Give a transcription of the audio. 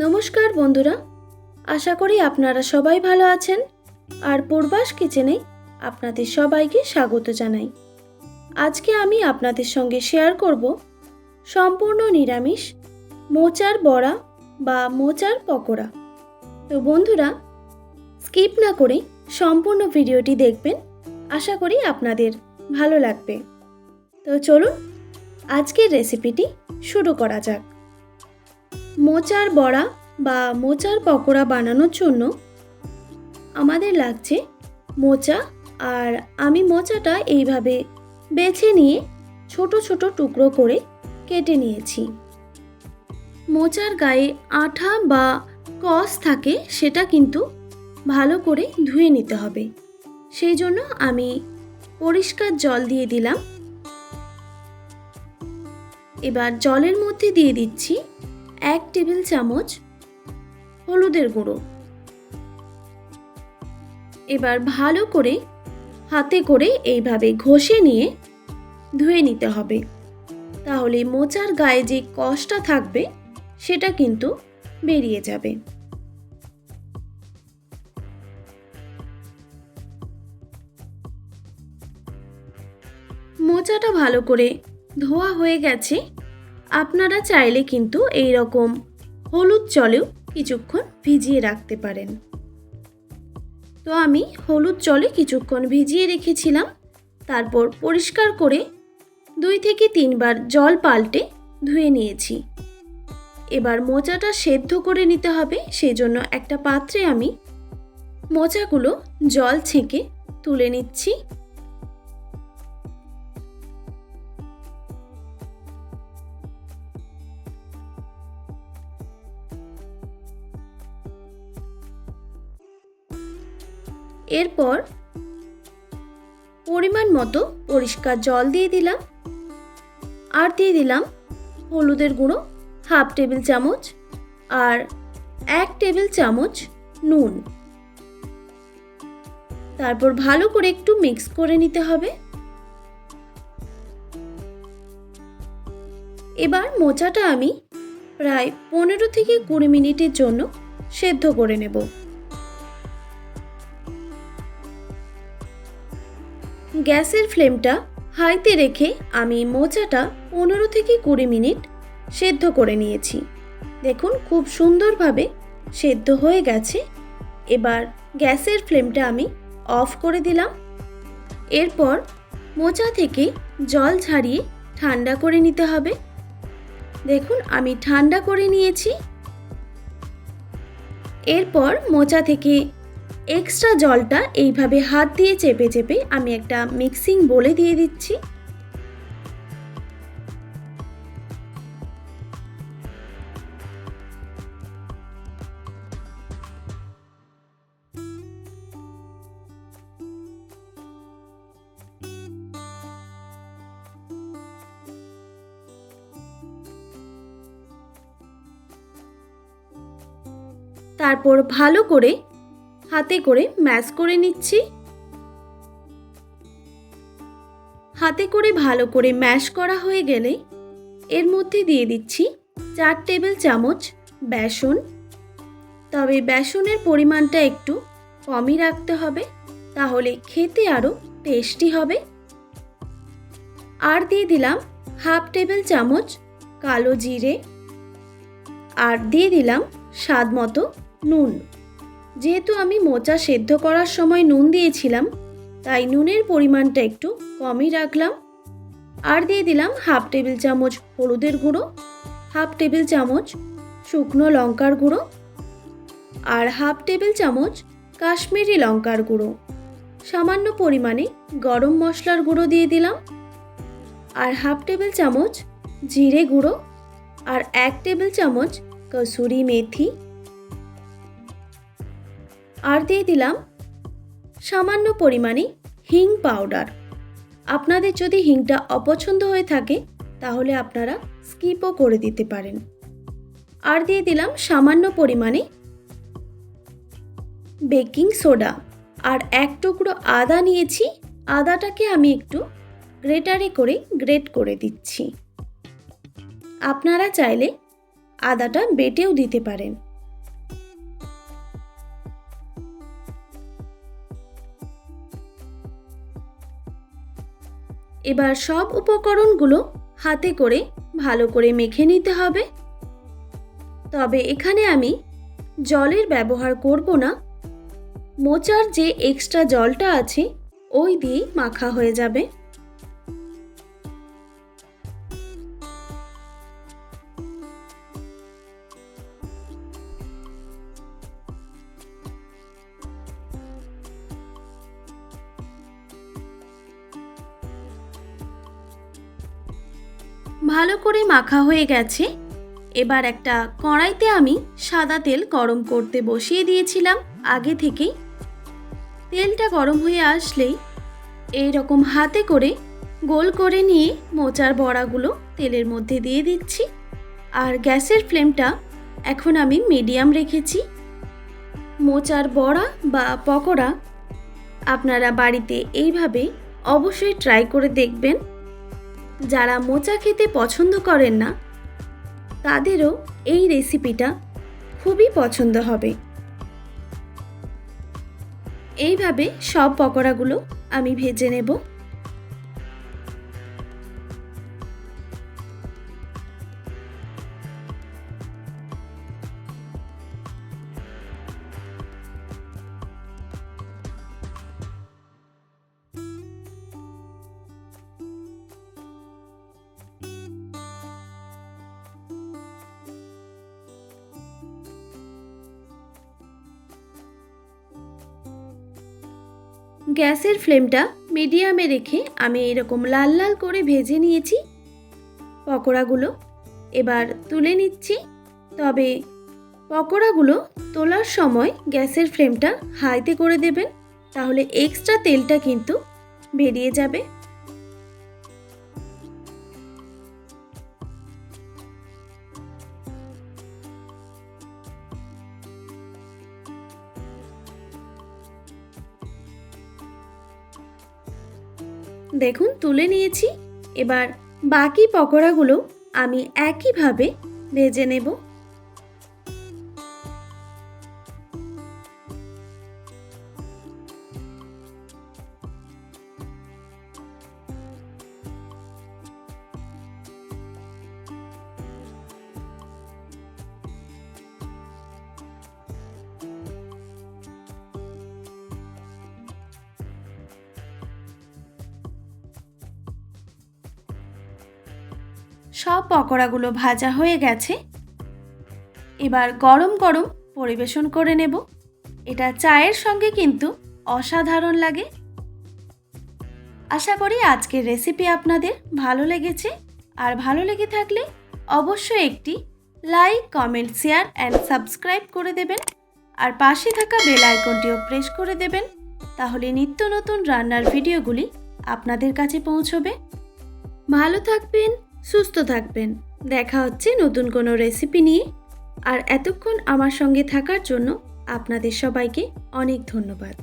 নমস্কার বন্ধুরা, আশা করি আপনারা সবাই ভালো আছেন। আর পূর্বাস কিচেনে আপনাদের সবাইকে স্বাগত জানাই। আজকে আমি আপনাদের সঙ্গে শেয়ার করব সম্পূর্ণ নিরামিষ মোচার বড়া বা মোচার পকোড়া। তো বন্ধুরা, স্কিপ না করে সম্পূর্ণ ভিডিওটি দেখবেন, আশা করি আপনাদের ভালো লাগবে। তো চলুন আজকের রেসিপিটি শুরু করা যাক। মোচার বড়া বা মোচার পকোড়া বানানোর জন্য আমাদের লাগছে মোচা। আর আমি মোচাটা এইভাবে বেছে নিয়ে ছোট ছোট টুকরো করে কেটে নিয়েছি। মোচার গায়ে আঠা বা কষ থাকে, সেটা কিন্তু ভালো করে ধুয়ে নিতে হবে। সেই জন্য আমি পরিষ্কার জল দিয়ে দিলাম। এবার জলের মধ্যে দিয়ে দিচ্ছি 1 টেবিল চামচ হলুদের গুঁড়ো। এবার ভালো করে হাতে করে এইভাবে ঘষে নিয়ে ধুয়ে নিতে হবে, তাহলে মোচার গায়ে যে কষটা থাকবে সেটা কিন্তু বেরিয়ে যাবে। মোচাটা ভালো করে ধোয়া হয়ে গেছে। আপনারা চাইলে কিন্তু এই রকম হলুদ জলেও কিছুক্ষণ ভিজিয়ে রাখতে পারেন। তো আমি হলুদ জলে কিছুক্ষণ ভিজিয়ে রেখেছিলাম, তারপর পরিষ্কার করে 2 থেকে 3 বার জল পাল্টে ধুয়ে নিয়েছি। এবার মোচাটা সেদ্ধ করে নিতে হবে, সেই জন্য একটা পাত্রে আমি মোচাগুলো জল ছেঁকে তুলে নিচ্ছি। এরপর পরিমাণ মতো পরিষ্কার জল দিয়ে দিলাম, আর দিয়ে দিলাম হলুদের গুঁড়ো 1/2 টেবিল চামচ আর 1 টেবিল চামচ নুন। তারপর ভালো করে একটু মিক্স করে নিতে হবে। এবার মোচাটা আমি প্রায় 15 থেকে 20 মিনিটের জন্য সেদ্ধ করে নেব। গ্যাসের ফ্লেমটা হাইতে রেখে আমি মোচাটা 15 থেকে 20 মিনিট সেদ্ধ করে নিয়েছি। দেখুন খুব সুন্দরভাবে সেদ্ধ হয়ে গেছে। এবার গ্যাসের ফ্লেমটা আমি অফ করে দিলাম। এরপর মোচা থেকে জল ঝরিয়ে ঠান্ডা করে নিতে হবে। দেখুন আমি ঠান্ডা করে নিয়েছি। এরপর মোচা থেকে এক্সট্রা জলটা এইভাবে হাত দিয়ে চেপে চেপে আমি একটা মিক্সিং বোলে দিয়ে দিচ্ছি। তারপর ভালো করে হাতে করে ম্যাশ করে নিচ্ছি। হাতে করে ভালো করে ম্যাশ করা হয়ে গেলে এর মধ্যে দিয়ে দিচ্ছি 4 টেবিল চামচ বেসন। তবে বেসনের পরিমাণটা একটু কমই রাখতে হবে, তাহলে খেতে আরও টেস্টি হবে। আর দিয়ে দিলাম 1/2 টেবিল চামচ কালো জিরে, আর দিয়ে দিলাম স্বাদ মতো নুন। যেহেতু আমি মোচা সেদ্ধ করার সময় নুন দিয়েছিলাম, তাই নুনের পরিমাণটা একটু কমই রাখলাম। আর দিয়ে দিলাম 1/2 টেবিল চামচ হলুদের গুঁড়ো, 1/2 টেবিল চামচ শুকনো লঙ্কার গুঁড়ো, আর 1/2 টেবিল চামচ কাশ্মীরি লঙ্কার গুঁড়ো। সামান্য পরিমাণে গরম মশলার গুঁড়ো দিয়ে দিলাম, আর 1/2 টেবিল চামচ জিরে গুঁড়ো, আর 1 টেবিল চামচ কসুরি মেথি। আর দিয়ে দিলাম সামান্য পরিমাণে হিং পাউডার। আপনাদের যদি হিংটা অপছন্দ হয়ে থাকে তাহলে আপনারা স্কিপও করে দিতে পারেন। আর দিয়ে দিলাম সামান্য পরিমাণে বেকিং সোডা। আর 1 টুকরো আদা নিয়েছি, আদাটাকে আমি একটু গ্রেটারে করে গ্রেট করে দিচ্ছি। আপনারা চাইলে আদাটা বেটেও দিতে পারেন। এবার সব উপকরণগুলো হাতে করে ভালো করে মেখে নিতে হবে। তবে এখানে আমি জলের ব্যবহার করব না, মোচার যে এক্সট্রা জলটা আছে ওই দিয়েই মাখা হয়ে যাবে। ভালো করে মাখা হয়ে গেছে। এবার একটা কড়াইতে আমি সাদা তেল গরম করতে বসিয়ে দিয়েছিলাম আগে থেকেই। তেলটা গরম হয়ে আসলেই এই রকম হাতে করে গোল করে নিয়ে মোচার বড়াগুলো তেলের মধ্যে দিয়ে দিচ্ছি। আর গ্যাসের ফ্লেমটা এখন আমি মিডিয়াম রেখেছি। মোচার বড়া বা পকোড়া আপনারা বাড়িতে এইভাবে অবশ্যই ট্রাই করে দেখবেন। যারা মোচা খেতে পছন্দ করেন না তাদেরও এই রেসিপিটা খুবই পছন্দ হবে। এইভাবে সব পকোড়াগুলো আমি ভেজে নেব। গ্যাসের ফ্লেমটা মিডিয়ামে রেখে আমি এরকম লাল লাল করে ভেজে নিয়েছি পকোড়াগুলো। এবার তুলে নিচ্ছি। তবে পকোড়াগুলো তোলার সময় গ্যাসের ফ্লেমটা হাইতে করে দেবেন, তাহলে এক্সট্রা তেলটা কিন্তু বেরিয়ে যাবে। দেখুন তুলে নিয়েছি। এবার বাকি পকোড়াগুলো আমি একইভাবে ভেজে নেব। সব পকোড়াগুলো ভাজা হয়ে গেছে। এবার গরম গরম পরিবেশন করে নেব। এটা চায়ের সঙ্গে কিন্তু অসাধারণ লাগে। আশা করি আজকের রেসিপি আপনাদের ভালো লেগেছে। আর ভালো লেগে থাকলে অবশ্যই একটি like, comment, share and subscribe করে দেবেন। আর পাশে থাকা বেল আইকনটিও প্রেস করে দেবেন, তাহলে নিত্য নতুন রান্নার ভিডিওগুলি আপনাদের কাছে পৌঁছবে। ভালো থাকবেন, সুস্থ থাকবেন। দেখা হচ্ছে নতুন কোনো রেসিপি নিয়ে। আর এতক্ষণ আমার সঙ্গে থাকার জন্য আপনাদের সবাইকে অনেক ধন্যবাদ।